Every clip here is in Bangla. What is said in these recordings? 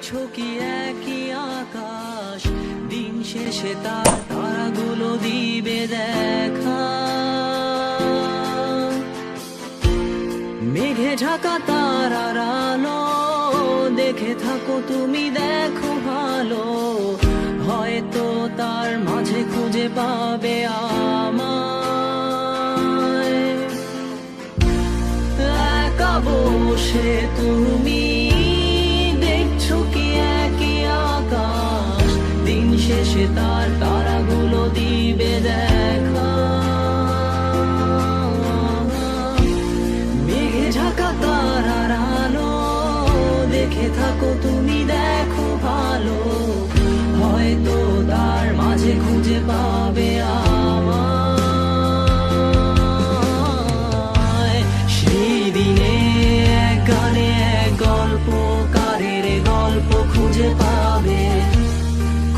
দেখছো কি একই আকাশ, দিন শেষে তার তারাগুলো দিবে দেখা। মেঘে ঢাকা তারার আলো দেখে থাকো তুমি, দেখো ভালো, হয়তো তার মাঝে খুঁজে পাবে আমায়। একা বসে তুমি দেখছো কি একই আকাশ, দিন শেষে তার তারাগুলো দিবে দেখা। মেঘে ঢাকা তারার আলো দেখে থাকো তুমি, দেখো ভালো, হয়তো তার মাঝে খুঁজে পাবে আমায়। সেই দিনে এক গানে এক গল্পকারের গল্প খুঁজে পাবে,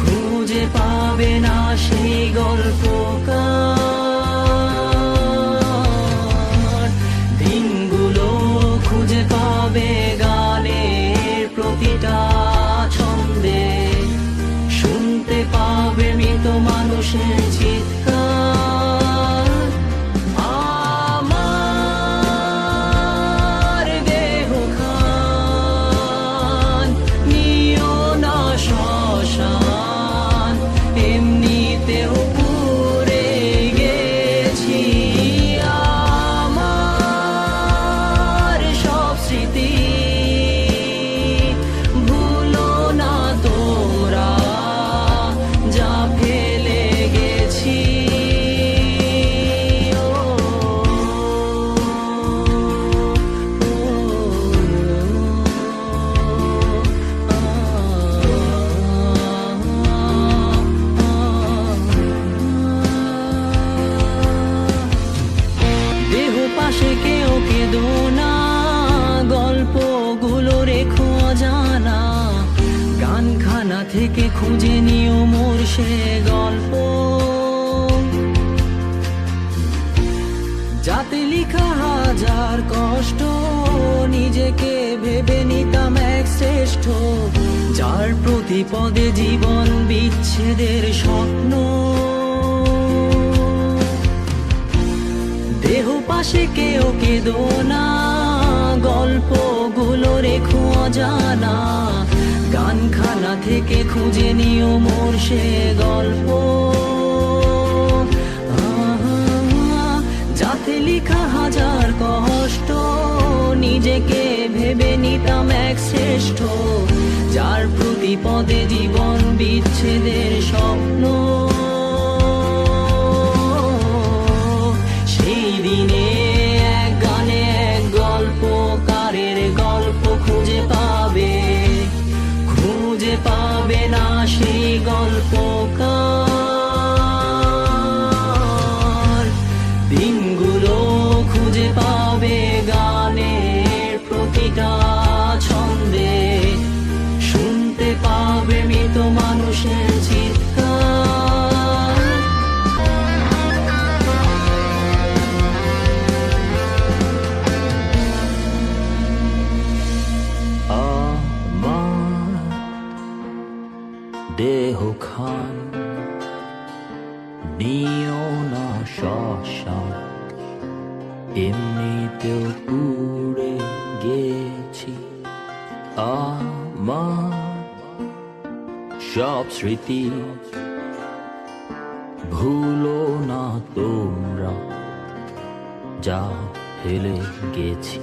খুঁজে পাবে না সেই গল্পকার। দিনগুলো খুঁজে পাবে গানের প্রতিটা ছন্দে, শুনতে পাবে মৃত মানুষের চিৎকার। আমার দেহ খান নিও না শ্মশান, এমনিতেও পুড়ে গেছি। আমার সব স্মৃতি ভুলো না তোমরা, যা ফেলে গেছি। দেহ পাশে কেউ কেঁদো না, গল্পগুলো রেখো অজানা, গানখানা থেকে খুঁজে নিও মোর সে গল্প, যাতে লিখা হাজার কষ্ট, নিজেকে ভেবে নিতাম এক শ্রেষ্ঠ, যার প্রতি পদে জীবন বিচ্ছেদের স্বপ্ন। দেহ পাশে কেউ কেঁদো না, গল্পগুলো রেখো অজানা, গানখানা থেকে খুঁজে নিও মোর সে গল্প, যাতে লিখা হাজার কষ্ট, নিজেকে ভেবে নিতাম এক শ্রেষ্ঠ, যার প্রতি পদে জীবন বিচ্ছেদের স্বপ্ন। সেই দিনে এক গানে এক গল্পকারের গল্প খুঁজে পাবে, খুঁজে পাবে না সেই গল্পকার। দিনগুলো খুঁজে পাবে গানের প্রতিটা ছন্দে, শুনতে পাবে মৃত মানুষের চিৎকার। আমার দেহ খান নিও না শ্মশান, এমনিতেও পুড়ে গেছি। আমার সব স্মৃতি ভুলো না তোমরা, যা ফেলে গেছি।